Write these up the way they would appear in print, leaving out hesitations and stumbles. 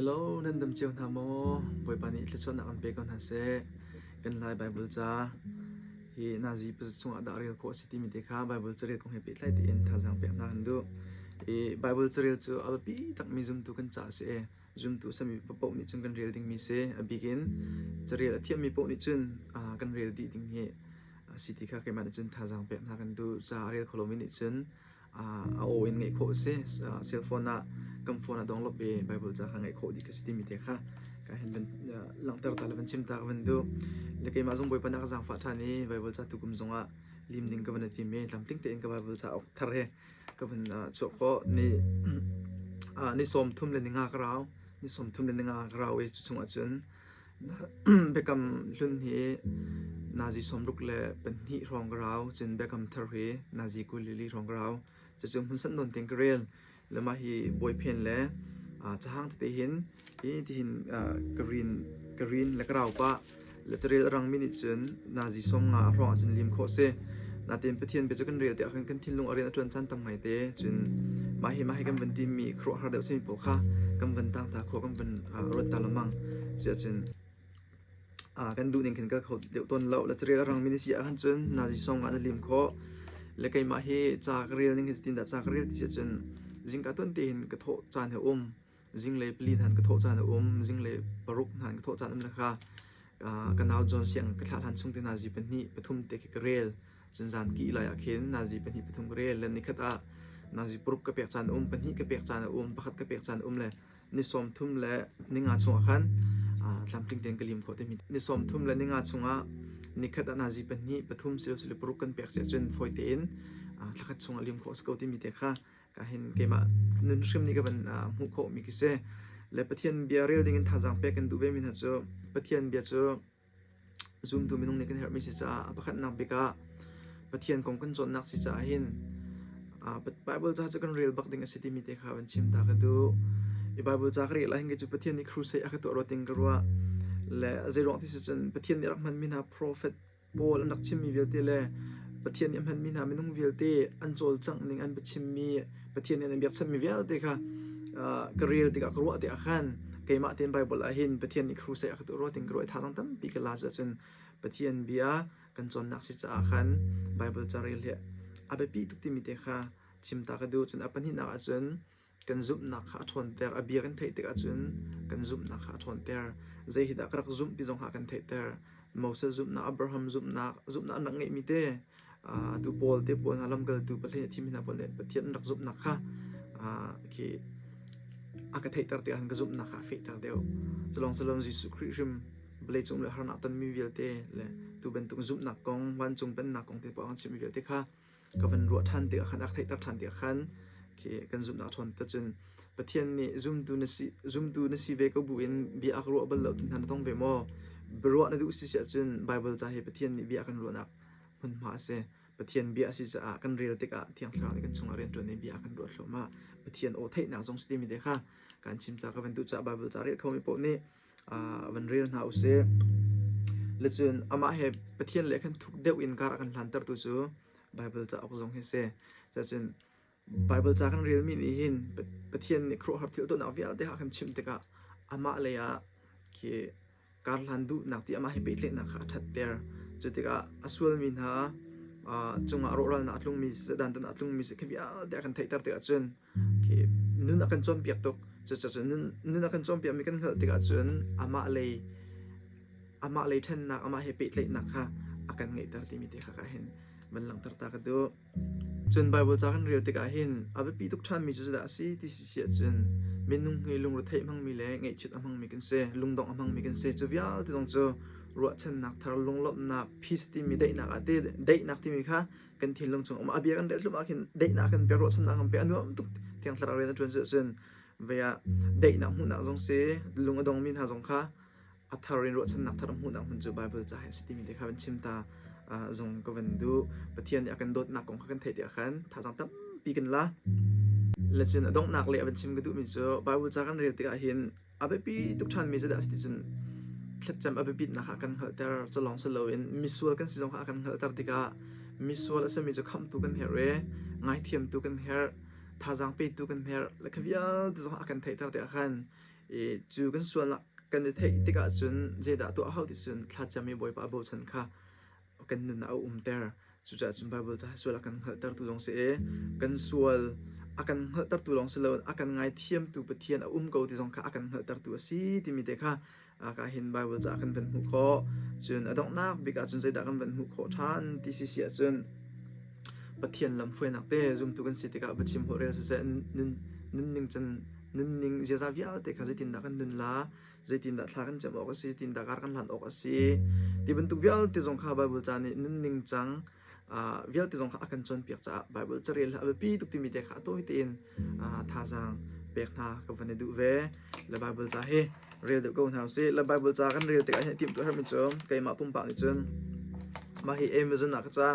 Hello นั่นดำเจียวทามโมปอยปานิจะชวนนักอันเปกันฮะเซกันไลไบเบิลจ้าฮีนาซีประสงค์อัดเรียลโคสิติมิเตค่ะไบเบิลจะเรียกคงเฮปิไลติเอ็นท่าจังเปียนักดูไบเบิลจะเรียลจูอัลปีตักมีจุมตุกันจ้าเซจุมตุสมีปะปนิจุนกันเรียลดิ้งมีเซบิกินจะเรียลเทียมมีปนิจุนกันเรียลดีดิ้งเฮสิติค่ะเกมันจุนท่าจังเปียนักกันดูจ้าเรียลโคโลมินิจุนเอาโอินเงยโคเซเซลโฟนกัมโฟนดองลบเบไบเบิลจะขังไงโคดีก็สติมิเตค่ะก็เห็นเป็นหลังจากตาลเป็นชิมตากันดูเล็กมาส่งบอยปนักจังฟ้าทานี้ไบเบิลจะตุกุมจงลิมดิ้งกับวันที่เมย์ลำติ้งเตนกับไบเบิลจะออกทะเลกับเป็นช่วงก็นี่สมทุ่มเลนิงากราวนี่สมทุ่มเลนิงากราวเอจุงอาจนเบกำลุนเฮนาซีสมรุกเล่เป็นหิรองกราวจนเบกำทะเลนาซีกุลิลีรองกราวจะจึงหุ่นสันโดนเต็งกระเรลแล้วมาฮีบอยเพียนและจะห่างที่เห็นที่เห็นกรีนและกราวปะและจะเรียลรังมินิจนนาซีสงรองจนลิมโคเซนาเต็มไปเทียนไปจนกันเรียลแต่กันทิ้งลงอริยนจนจันตั้งไงเตจนมาฮีกันเป็นที่มีครัวฮาร์เดลซิมโปค่ะกันเป็นตั้งตาครัวกันเป็นรถตาลมังเสียจนกันดูนิ่งขึ้นก็เขาเดี๋ยวต้นเราและจะเรียลรังมินิเสียกันจนนาซีสงลิมโคและก็มาฮีจากเรียลนิ่งขึ้นตินแต่จากเรียลที่เสียจนจิงกัต้นตีนกระโถจานเหอจิงเลยปลีหันกระโถจานเหจิงเลยปรุกหันกระโถจานนะคะกันเอาจนเสียงกระทานช่วงที่นาซีเป็นนี่ปฐุมเตกิกเรลจนจานกีฬาอยากเห็นนาซีเป็นนี่ปฐุมกเรลและนี่ขัดนาซีปรุกกระเปียกจานเป็นนี่กระเปียกจานประคัดกระเปียกจานเลยนิสมทุ่มและนิงาชงขันลำพลิงเต็นกลิมโคเตมินิสมทุ่มและนิงาชงนี่ขัดนาซีเป็นนี่ปฐุมสิลปรุกกันเปียกเสียจนฟอยเตนลักษณะชงลิมโคสกอติมิเตค่ะก็เห็นเกมานุนชิมนี่ก็เป็นหูโคมิกิเซและประเทศเบียร์เรียลดิ้งท่าจังเปกันดูเบมินะจ๊อประเทศเบียร์จ๊อซูมดูมินงนี่กันเฮร์มิสิจ้าประคันนักเบกาประเทศของกันจนนักสิจ้าเห็นไบเบิลจ้าจะกันเรียลบักดิ้งสิติมิเตค่ะวันชิมตากันดูไบเบิลจ้าก็เรียลอะไรเงี้ยจุประเทศนี้ครูเซียก็ตัวรถติงกรัวและเจรองที่สิจนประเทศนี้รักมันมินาโปรเฟตโปลนักชิมมีเวลตีเลยประเทศนี้มันมีนามินุ่งวิลเตอันโจลจังนิงอันประชิมมีประเทศนี้ในแบบฉันมีวิลเตค่ะกรีลติกากรัวติอาขันเกมาเต็นไบเบิลอาหินประเทศนี้ครูเสียกตัวรัวติงกรัวท่าตั้งตั้มปีกลาจนประเทศเบียกันจนนักศิษย์อาขันไบเบิลจารีเลียอาเบปีทุกที่มีเตค่ะชิมตากระดูจนอปันหินักจนกันซุบนักขาทนเตอร์อาเบียกันเทติกจนกันซุบนักขาทนเตอร์ใจหิดักรักซุบพิจงหากันเทเตอร์โมเสสซุบนักอับราฮัมซุบนักนักเงมิเตดูโพลเตปวนอาลัมเกลดูประเทศที่มีนาบเล่ประเทศนักซุบนักค่ะที่อากาศไทยตระเตียนก็ซุบนักค่ะเฟตร์เดียวจะลองจิสุคริสต์เบลจงเลยฮาร์นักตันมีวิลเตเลยดูเป็นตุงซุบนักกองวันจงเป็นนักกองเตปอังชิมีวิลเตค่ะก็เป็นรัวทันเตียขันอากาศไทยตระทันเตียขันที่กันซุบนักทนแต่จนประเทศนี้ซุ่มดูนสีเวก็บุญบีอักรัวเบลล์ทุนทันต้องเวมอบรัวนั่นดูสิเสียจนไบเบิลจะให้ประเทศนี้บีอักรัวนักมันมาเสประเทศเบียสิจะกันเรียลติกะที่อังกฤษนี่กันชงเรียนตัวนี้เบียกันรวดลงมาประเทศโอเทนนักสงสติมีเด็กค่ะการชิมจากกันตุจากไบเบิลจารีเขามีปนี่วันเรียนหาอุเซเลจนอามาเฮประเทศเล็กกันทุกเดียวอินการกันทันตร์ตัวจูไบเบิลจะออกทรงเฮเซจะจนไบเบิลจากกันเรียนมีนี่หินประเทศนี่ครัวหับที่ตัวนักวิอาเด็กกันชิมเด็กะอามาเลยอะที่การลันดูนักที่อามาเฮไปเล่นนักขัดทัดเตอร์จุดที่ก็อาศัยมินหาจงอารมณ์นัดลงมีสดันตันนัดลงมีสกิบยาเด็กกันไทยตร์เตอร์จนที่นุ่นนักกันจอมเปียกตกจะนุ่นนักกันจอมเปียกมีกันเหตุการณ์จนอามาเลยท่านนักอามาเฮปิเลยนักค่ะอาการไงตร์ที่มีเด็กค่ะเห็นมันหลังตร์ตากระดูจนไบเบิลจากกันเรียวติกาเห็นอาเบปีทุกท่านมีจุดด่าสิที่เสียจนเมนุ่งเฮลุงรถไทยมั่งมีแรงไงชุดมั่งมีกันเสลุงดองมั่งมีกันเสจะวิอาที่ตรงเจอรัวชันนักทารลงลบนักพิสที่มีได้นักอาเดได้นักที่มีค่ะกันทิ้งลงจงออกมาอาเบียกันได้สุมาเห็นได้นักกันเปียรัวชันนักกันเปียนัวทุกที่อังสารเรียนจนเจอจนเวียได้นักหุ่นนักจงเสลุงอดองมีหาจงค่ะอัทารินรัวชันนักทารหุ่นนักหุ่นจูไบเบิลจะเห็นสติมีได้ค่ะเป็นชิมตาจงก็เป็นดูประเทศนี้กันโดดนักของกันเทียขันถ้าจังตั้มปีกันละและจนต้องนักเลยเป็นชิมกันดูมีเจอไบเบิลจากกันเรียนติกาเห็นอาเบปีทุกท่านมีจะได้สติจนขัดจำอาเบปีนักกันเหตุจะลองสโลว์มิสวลกันสิจงกันเหตุติกามิสวลจะมีจะคำตุกันเฮเร่ง่ายเทียมตุกันเฮถ้าจังปีตุกันเฮและขวิอาจงกันเทียติกาขัน จูกันส่วนละกันเทติกาจุนเจดาตัวเขาที่จุนทัดจะมีบ่อยปะบ่ฉันค่ะกันนึนเอาเตอร์สุดท้ายจุนไบเบิลจะส่วนละกันเหตัดตุลงเสกันส่วนakan hal tertulong selawan akan ngai thiam tu pathian a ko ti jong kha akan hal tertu si ti mi te kha ka hin bible cha akan ven hu kho chun adong nak bika chun zai da kan ven hu kho than ti si sia chun pathian lam phoi nak te zum tu kan si te ka bachim ho rel se nin ning chan nin ning je za vial te kha zaitin da kan dun la zaitin da thla kan cham ok si tin da kar kan lan ok si ti ben tu vial ti jong kha bible cha ni nin ning chang vial ti jong kha akan chon piak cha bible charel ha pi tuk ti mi te kha to tin tha jang pek na ka van du ve la bible cha he real de ko na se la bible cha kan real te ka tim tu har mi chom kai ma pum pa ni chon ma hi amazon na ka cha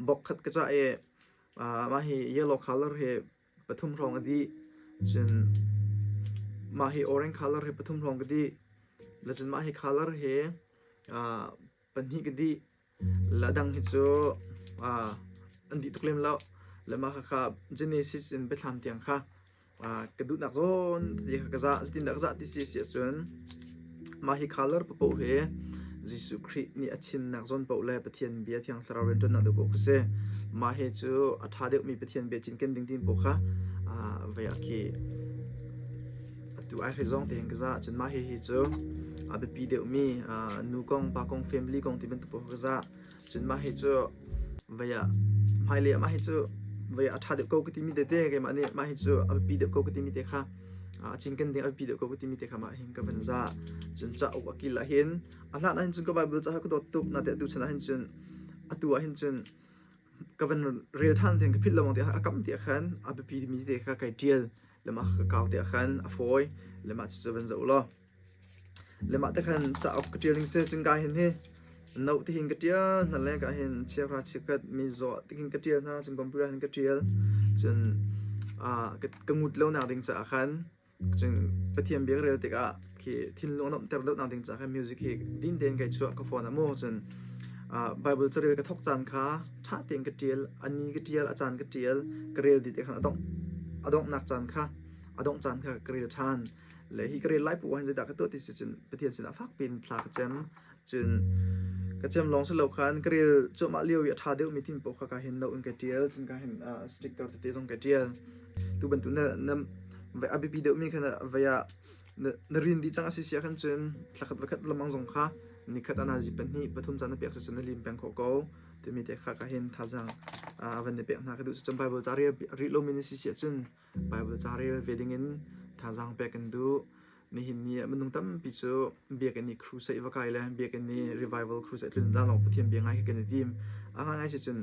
bok khat ka cha ma hi yellow color he pathum rong adi chen ma hi orange color he pathum rong adi la chen ma hi color he pan hi gadi la dang hi chu andi tuklem la lama kha genesis in betham tiang kha kadut nak zon ti kha za tin dak za ti si si chun ma hi color po he jisu khri ni achim nak zon po le pathian bia thiang thra ren ton na do ko se ma he chu atha de mi pathian be chin ken ding tin po kha ve ki tu ai rezong te heng za chun ma hi chu abe pi de mi nu kong pa kong family kong ti ben tu po za chun ma hi chu veya mai le ma hi chu veya atha de ko ti mi de ke ma ni ma hi chu abe pi de ko ti mi te kha chin ken ding abe pi de ko ti mi te kha ma hing ka ban za chun cha ok akil la hin ala na hin chun ka bible cha ko dot tuk na te tu chana hin chun atua hin chun ka ban real than theng ka phit lo mong te akam te khan abe pi mi te kha kai deal lama ka kaw te khan afoi lama chu ban zo lo lama te khan cha ok dealing se chun ga hin he nau ti hin ka tia na le ka hin chia ra chikat mi zo ti hin ka tia na chun computer hin ka tia chun ka ngut lo na ding cha khan chun pathian bek rel te ka ki thin lo nom ter lo na ding cha khan music hi din den kai chu ka phone amo chun bible chare ka thok chan kha tha teng ka tial ani ka tial achan ka tial ka rel di te khan adong nak chan kha adong chan kha ka rel than le hi ka rel lai pu han da ka to ti chun pathian sin afak pin thla ka chem chun ka chem long se lo khan ka rel chu ma liu ya tha deu mi tin po kha ka hin no in ka tial chun ka hin sticker te jong ka tial tu ban tu na nam ve abi bi deu mi khana veya na rin di chang asi sia khan chun thlakat vakhat lamang jong kha ni khat ana ji pan hi pathum chana pek sa chun lim peng kho ko te mi te kha ka hin thajang van de pek na ka du chum bible chari ri lo min si sia chun bible chari wedding in thajang pek en du ni hin ni manung tam pi chu biak ani crusade wa kai la biak ani revival crusade rin la long pathian bi ngai ka ni dim anga ngai si chun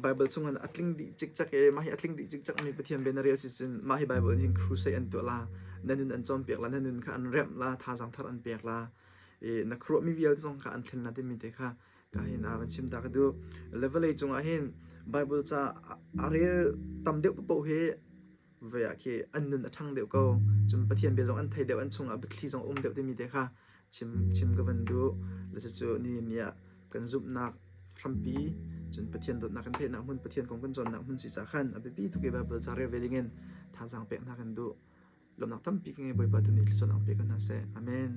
bible chungan atling di chik chak e mahi atling di chik chak mi pathian benarial si chun mahi bible hin crusade an to la nanin an chom pek la nanin kha an rem la thajang thar an pek la na kro mi vial chong kha an thlen na te mi te kha ka hin awan chim ta ka du level ei chunga hin bible cha are tam deu po he ve ki an nun athang deu ko chum pathian be jong an thai deu an chunga bithli jong deu te mi te kha chim ga ban du la chu ni nia kan zup nak rampi chun pathian dot na kan the na mun pathian kong kan jon na mun si cha khan abe bi tu ke bible cha re velingen thajang pek na kan du lom nak tam pi ke boy pa tu ni chon ang pe kan na se amen